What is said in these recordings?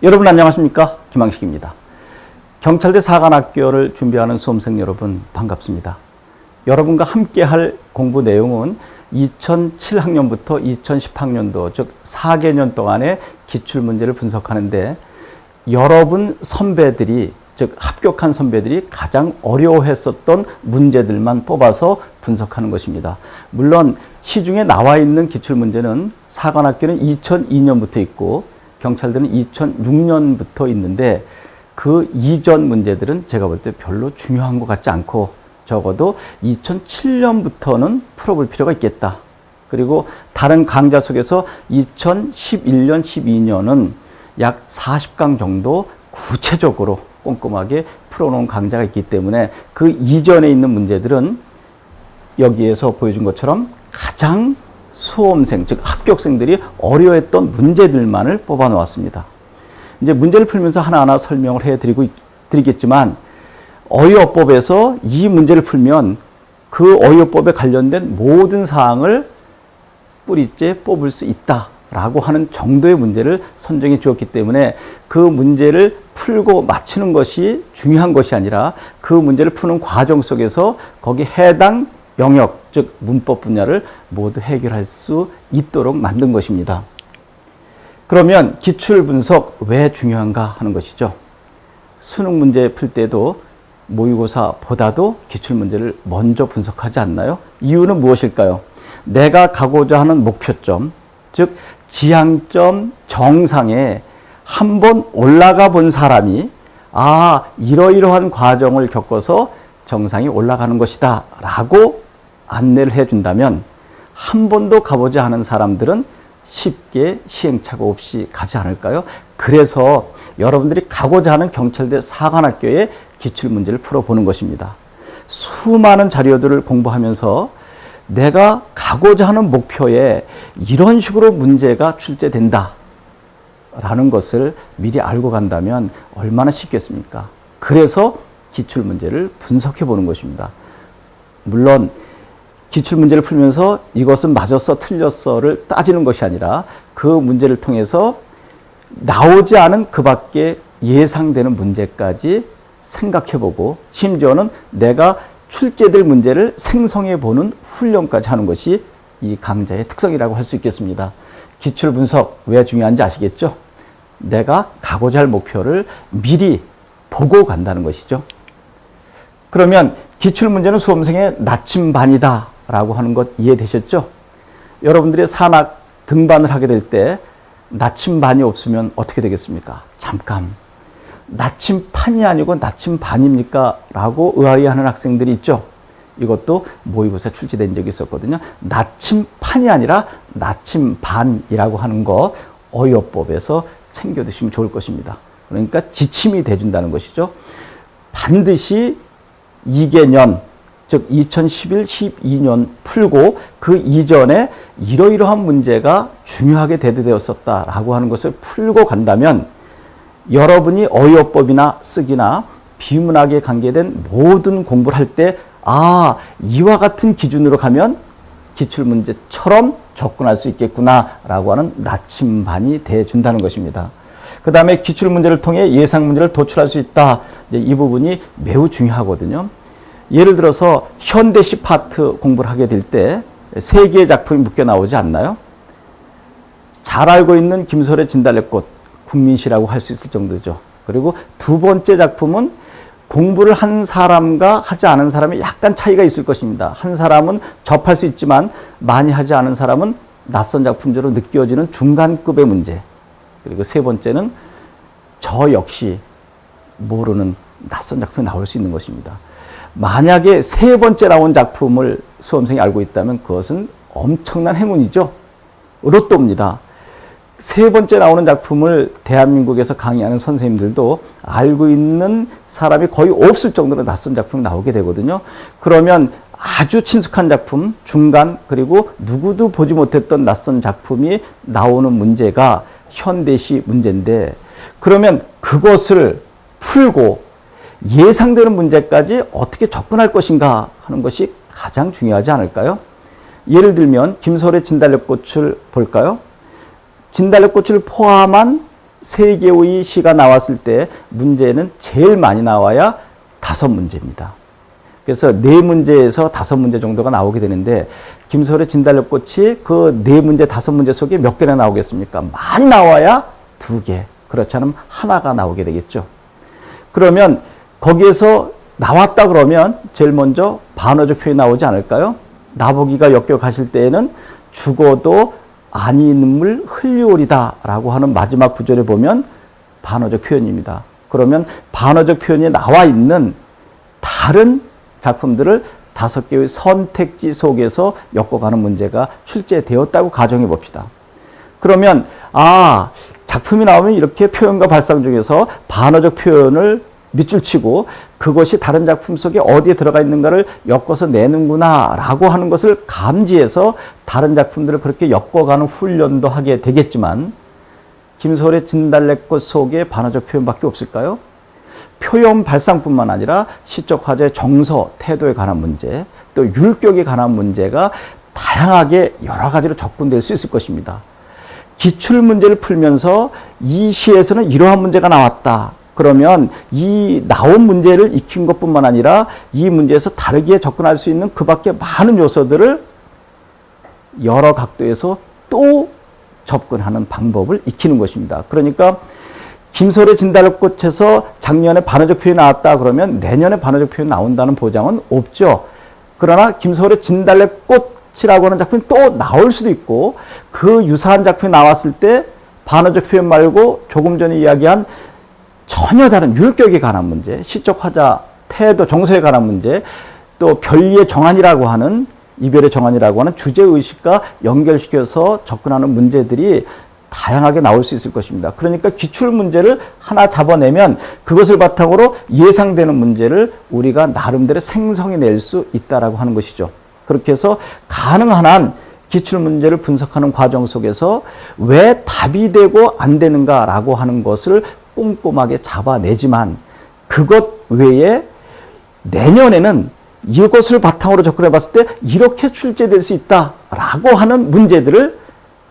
여러분 안녕하십니까? 김항식입니다. 경찰대 사관학교를 준비하는 수험생 여러분 반갑습니다. 여러분과 함께 할 공부 내용은 2007학년부터 2010학년도 즉 4개년 동안의 기출문제를 분석하는데 여러분 선배들이 즉 합격한 선배들이 가장 어려워했었던 문제들만 뽑아서 분석하는 것입니다. 물론 시중에 나와 있는 기출문제는 사관학교는 2002년부터 있고 경찰대는 2006년부터 있는데 그 이전 문제들은 제가 볼 때 별로 중요한 것 같지 않고 적어도 2007년부터는 풀어볼 필요가 있겠다. 그리고 다른 강좌 속에서 2011년, 12년은 약 40강 정도 구체적으로 꼼꼼하게 풀어놓은 강좌가 있기 때문에 그 이전에 있는 문제들은 여기에서 보여준 것처럼 가장 수험생, 즉 합격생들이 어려워했던 문제들만을 뽑아 놓았습니다. 이제 문제를 풀면서 하나하나 설명을 해드리겠지만 어휘어법에서 이 문제를 풀면 그 어휘어법에 관련된 모든 사항을 뿌리째 뽑을 수 있다라고 하는 정도의 문제를 선정해 주었기 때문에 그 문제를 풀고 맞추는 것이 중요한 것이 아니라 그 문제를 푸는 과정 속에서 거기 해당 영역, 즉 문법 분야를 모두 해결할 수 있도록 만든 것입니다. 그러면 기출 분석 왜 중요한가 하는 것이죠. 수능 문제 풀 때도 모의고사보다도 기출 문제를 먼저 분석하지 않나요? 이유는 무엇일까요? 내가 가고자 하는 목표점, 즉 지향점 정상에 한번 올라가 본 사람이 이러이러한 과정을 겪어서 정상에 올라가는 것이다 라고 안내를 해준다면 한 번도 가보지 않은 사람들은 쉽게 시행착오 없이 가지 않을까요? 그래서 여러분들이 가고자 하는 경찰대 사관학교의 기출문제를 풀어보는 것입니다. 수많은 자료들을 공부하면서 내가 가고자 하는 목표에 이런 식으로 문제가 출제된다 라는 것을 미리 알고 간다면 얼마나 쉽겠습니까? 그래서 기출문제를 분석해 보는 것입니다. 물론 기출문제를 풀면서 이것은 맞았어 틀렸어를 따지는 것이 아니라 그 문제를 통해서 나오지 않은 그 밖에 예상되는 문제까지 생각해보고 심지어는 내가 출제될 문제를 생성해보는 훈련까지 하는 것이 이 강좌의 특성이라고 할 수 있겠습니다. 기출 분석 왜 중요한지 아시겠죠? 내가 가고자 할 목표를 미리 보고 간다는 것이죠. 그러면 기출문제는 수험생의 나침반이다 라고 하는 것 이해되셨죠? 여러분들이 산악 등반을 하게 될 때 나침반이 없으면 어떻게 되겠습니까? 잠깐, 나침판이 아니고 나침반입니까? 라고 의아해하는 학생들이 있죠. 이것도 모의고사 출제된 적이 있었거든요. 나침판이 아니라 나침반이라고 하는 거 어휘어법에서 챙겨 두시면 좋을 것입니다. 그러니까 지침이 돼준다는 것이죠. 반드시 2개년, 즉 2011, 12년 풀고 그 이전에 이러이러한 문제가 중요하게 대두되었었다라고 하는 것을 풀고 간다면 여러분이 어휘어법이나 쓰기나 비문학에 관계된 모든 공부를 할 때 이와 같은 기준으로 가면 기출문제처럼 접근할 수 있겠구나라고 하는 나침반이 돼준다는 것입니다. 그 다음에 기출문제를 통해 예상문제를 도출할 수 있다. 이 부분이 매우 중요하거든요. 예를 들어서 현대시 파트 공부를 하게 될 때 3개의 작품이 묶여 나오지 않나요? 잘 알고 있는 김소래 진달래꽃, 국민시라고 할 수 있을 정도죠. 그리고 두 번째 작품은 공부를 한 사람과 하지 않은 사람이 약간 차이가 있을 것입니다. 한 사람은 접할 수 있지만 많이 하지 않은 사람은 낯선 작품제로 느껴지는 중간급의 문제. 그리고 세 번째는 저 역시 모르는 낯선 작품이 나올 수 있는 것입니다. 만약에 세 번째 나온 작품을 수험생이 알고 있다면 그것은 엄청난 행운이죠. 로또입니다. 세 번째 나오는 작품을 대한민국에서 강의하는 선생님들도 알고 있는 사람이 거의 없을 정도로 낯선 작품이 나오게 되거든요. 그러면 아주 친숙한 작품, 중간, 그리고 누구도 보지 못했던 낯선 작품이 나오는 문제가 현대시 문제인데 그러면 그것을 풀고 예상되는 문제까지 어떻게 접근할 것인가 하는 것이 가장 중요하지 않을까요? 예를 들면 김소래 진달래꽃을 볼까요? 진달래꽃을 포함한 3개의 시가 나왔을 때 문제는 제일 많이 나와야 5문제입니다. 그래서 4문제에서 5문제 정도가 나오게 되는데 김소월의 진달래꽃이 그 4문제, 5문제 속에 몇 개나 나오겠습니까? 많이 나와야 2개, 그렇지 않으면 하나가 나오게 되겠죠. 그러면 거기에서 나왔다 그러면 제일 먼저 반어적 표현이 나오지 않을까요? 나보기가 역겨가실 때에는 죽어도 아니 눈물 흘리오리다 라고 하는 마지막 구절에 보면 반어적 표현입니다. 그러면 반어적 표현이 나와 있는 다른 작품들을 5개의 선택지 속에서 엮어가는 문제가 출제되었다고 가정해 봅시다. 그러면 작품이 나오면 이렇게 표현과 발상 중에서 반어적 표현을 밑줄 치고 그것이 다른 작품 속에 어디에 들어가 있는가를 엮어서 내는구나 라고 하는 것을 감지해서 다른 작품들을 그렇게 엮어가는 훈련도 하게 되겠지만 김소월의 진달래꽃 속에 반어적 표현밖에 없을까요? 표현 발상뿐만 아니라 시적 화제 정서, 태도에 관한 문제, 또 율격에 관한 문제가 다양하게 여러 가지로 접근될 수 있을 것입니다. 기출 문제를 풀면서 이 시에서는 이러한 문제가 나왔다. 그러면 이 나온 문제를 익힌 것뿐만 아니라 이 문제에서 다르게 접근할 수 있는 그 밖에 많은 요소들을 여러 각도에서 또 접근하는 방법을 익히는 것입니다. 그러니까 김소월의 진달래꽃에서 작년에 반어적 표현이 나왔다 그러면 내년에 반어적 표현이 나온다는 보장은 없죠. 그러나 김소월의 진달래꽃이라고 하는 작품이 또 나올 수도 있고 그 유사한 작품이 나왔을 때 반어적 표현 말고 조금 전에 이야기한 전혀 다른 율격에 관한 문제, 시적 화자, 태도, 정서에 관한 문제, 또 별리의 정안이라고 하는 이별의 정안이라고 하는 주제의식과 연결시켜서 접근하는 문제들이 다양하게 나올 수 있을 것입니다. 그러니까 기출 문제를 하나 잡아내면 그것을 바탕으로 예상되는 문제를 우리가 나름대로 생성해낼 수 있다라고 하는 것이죠. 그렇게 해서 가능한 한 기출 문제를 분석하는 과정 속에서 왜 답이 되고 안 되는가라고 하는 것을 꼼꼼하게 잡아내지만 그것 외에 내년에는 이것을 바탕으로 접근해 봤을 때 이렇게 출제될 수 있다라고 하는 문제들을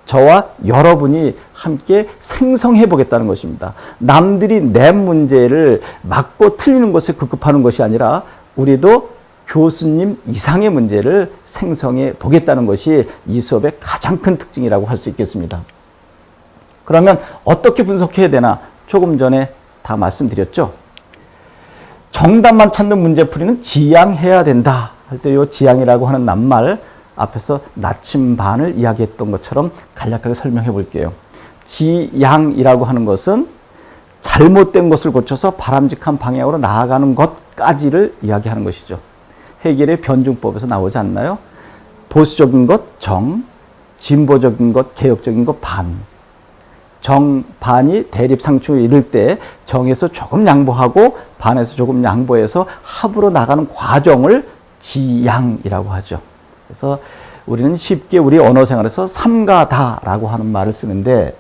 저와 여러분이 함께 생성해 보겠다는 것입니다. 남들이 낸 문제를 맞고 틀리는 것에 급급하는 것이 아니라 우리도 교수님 이상의 문제를 생성해 보겠다는 것이 이 수업의 가장 큰 특징이라고 할 수 있겠습니다. 그러면 어떻게 분석해야 되나? 조금 전에 다 말씀드렸죠. 정답만 찾는 문제풀이는 지양해야 된다 할 때 이 지양이라고 하는 낱말 앞에서 나침반을 이야기했던 것처럼 간략하게 설명해 볼게요. 지양이라고 하는 것은 잘못된 것을 고쳐서 바람직한 방향으로 나아가는 것까지를 이야기하는 것이죠. 해겔의 변증법에서 나오지 않나요? 보수적인 것 정, 진보적인 것 개혁적인 것 반. 정, 반이 대립상충에 이를 때 정에서 조금 양보하고 반에서 조금 양보해서 합으로 나가는 과정을 지양이라고 하죠. 그래서 우리는 쉽게 우리 언어 생활에서 삼가다라고 하는 말을 쓰는데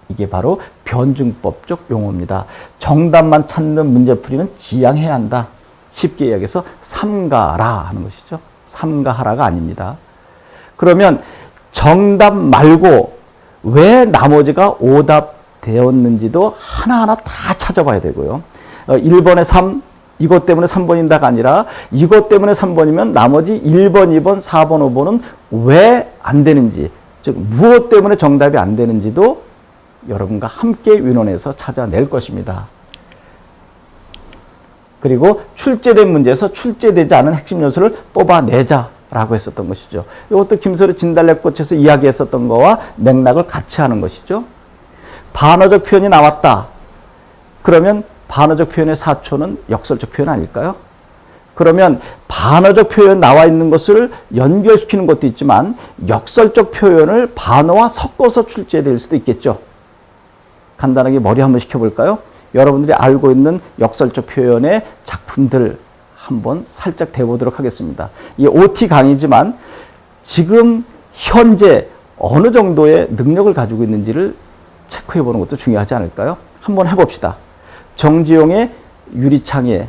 이게 바로 변증법적 용어입니다. 정답만 찾는 문제풀이는 지양해야 한다. 쉽게 이야기해서 삼가라 하는 것이죠. 삼가하라가 아닙니다. 그러면 정답 말고 왜 나머지가 오답 되었는지도 하나하나 다 찾아봐야 되고요. 1번에 3, 이것 때문에 3번인다가 아니라 이것 때문에 3번이면 나머지 1번, 2번, 4번, 5번은 왜 안 되는지, 즉 무엇 때문에 정답이 안 되는지도 여러분과 함께 의논해서 찾아낼 것입니다. 그리고 출제된 문제에서 출제되지 않은 핵심 요소를 뽑아내자라고 했었던 것이죠. 이것도 김소월의 진달래꽃에서 이야기했었던 거와 맥락을 같이 하는 것이죠. 반어적 표현이 나왔다. 그러면 반어적 표현의 사초는 역설적 표현 아닐까요? 그러면 반어적 표현 나와 있는 것을 연결시키는 것도 있지만 역설적 표현을 반어와 섞어서 출제될 수도 있겠죠. 간단하게 머리 한번 식혀볼까요? 여러분들이 알고 있는 역설적 표현의 작품들 한번 살짝 대보도록 하겠습니다. 이 OT 강의지만 지금 현재 어느 정도의 능력을 가지고 있는지를 체크해 보는 것도 중요하지 않을까요? 한번 해봅시다. 정지용의 유리창에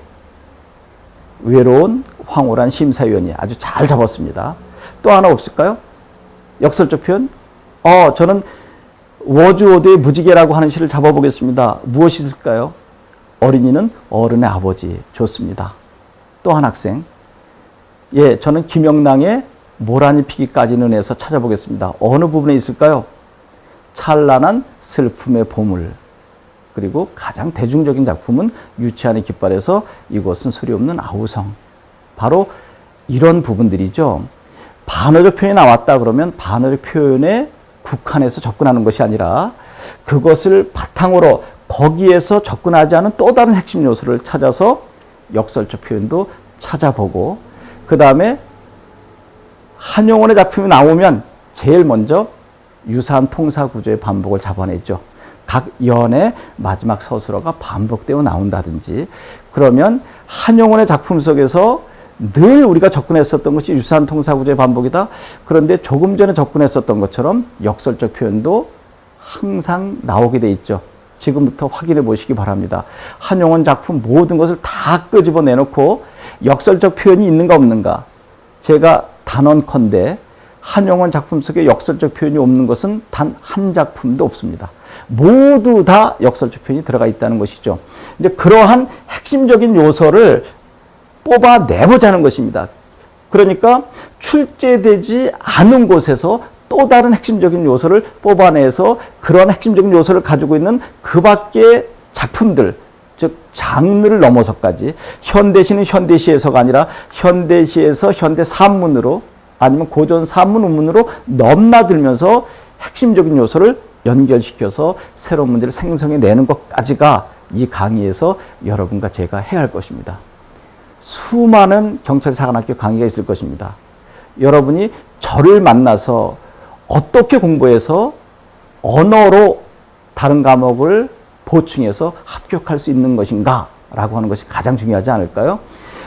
외로운 황홀한 심사위원이 아주 잘 잡았습니다. 또 하나 없을까요? 역설적 표현? 저는 워즈워드의 무지개라고 하는 시를 잡아보겠습니다. 무엇이 있을까요? 어린이는 어른의 아버지. 좋습니다. 또 한 학생. 예, 저는 김영랑의 모란이 피기까지는 해서 찾아보겠습니다. 어느 부분에 있을까요? 찬란한 슬픔의 보물. 그리고 가장 대중적인 작품은 유치한의 깃발에서 이곳은 소리 없는 아우성. 바로 이런 부분들이죠. 반어적 표현이 나왔다 그러면 반어적 표현에 국한해서 접근하는 것이 아니라 그것을 바탕으로 거기에서 접근하지 않은 또 다른 핵심 요소를 찾아서 역설적 표현도 찾아보고, 그 다음에 한용운의 작품이 나오면 제일 먼저 유사한 통사 구조의 반복을 잡아내죠. 각 연의 마지막 서술어가 반복되어 나온다든지, 그러면 한용운의 작품 속에서 늘 우리가 접근했었던 것이 유사한 통사 구조의 반복이다. 그런데 조금 전에 접근했었던 것처럼 역설적 표현도 항상 나오게 돼 있죠. 지금부터 확인해 보시기 바랍니다. 한용운 작품 모든 것을 다 끄집어 내놓고 역설적 표현이 있는가 없는가. 제가 단언컨대 한용운 작품 속에 역설적 표현이 없는 것은 단 한 작품도 없습니다. 모두 다 역설적 표현이 들어가 있다는 것이죠. 이제 그러한 핵심적인 요소를 뽑아내보자는 것입니다. 그러니까 출제되지 않은 곳에서 또 다른 핵심적인 요소를 뽑아내서 그런 핵심적인 요소를 가지고 있는 그 밖의 작품들, 즉 장르를 넘어서까지 현대시는 현대시에서가 아니라 현대시에서 현대산문으로 아니면 고전 산문 운문으로 넘나들면서 핵심적인 요소를 연결시켜서 새로운 문제를 생성해내는 것까지가 이 강의에서 여러분과 제가 해야 할 것입니다. 수많은 경찰사관학교 강의가 있을 것입니다. 여러분이 저를 만나서 어떻게 공부해서 언어로 다른 과목을 보충해서 합격할 수 있는 것인가 라고 하는 것이 가장 중요하지 않을까요?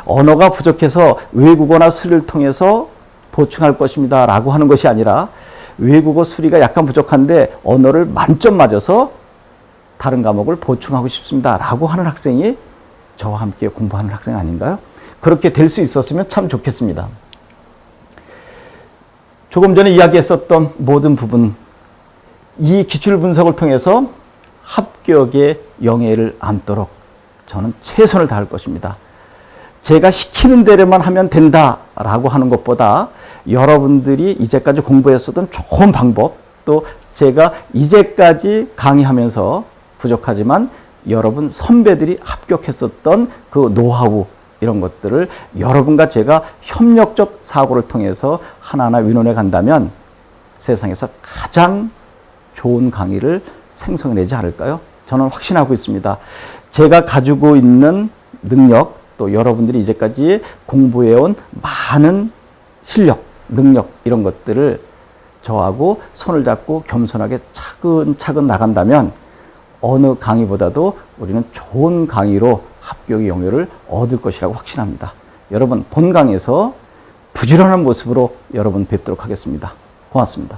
언어가 부족해서 외국어나 수리를 통해서 보충할 것입니다 라고 하는 것이 아니라 외국어 수리가 약간 부족한데 언어를 만점 맞아서 다른 과목을 보충하고 싶습니다 라고 하는 학생이 저와 함께 공부하는 학생 아닌가요? 그렇게 될 수 있었으면 참 좋겠습니다. 조금 전에 이야기했었던 모든 부분, 이 기출 분석을 통해서 합격의 영예를 안도록 저는 최선을 다할 것입니다. 제가 시키는 대로만 하면 된다라고 하는 것보다 여러분들이 이제까지 공부했었던 좋은 방법, 또 제가 이제까지 강의하면서 부족하지만 여러분 선배들이 합격했었던 그 노하우, 이런 것들을 여러분과 제가 협력적 사고를 통해서 하나하나 위논해 간다면 세상에서 가장 좋은 강의를 생성해내지 않을까요? 저는 확신하고 있습니다. 제가 가지고 있는 능력, 또 여러분들이 이제까지 공부해온 많은 실력, 능력, 이런 것들을 저하고 손을 잡고 겸손하게 차근차근 나간다면 어느 강의보다도 우리는 좋은 강의로 합격의 영예를 얻을 것이라고 확신합니다. 여러분, 본 강에서 부지런한 모습으로 여러분 뵙도록 하겠습니다. 고맙습니다.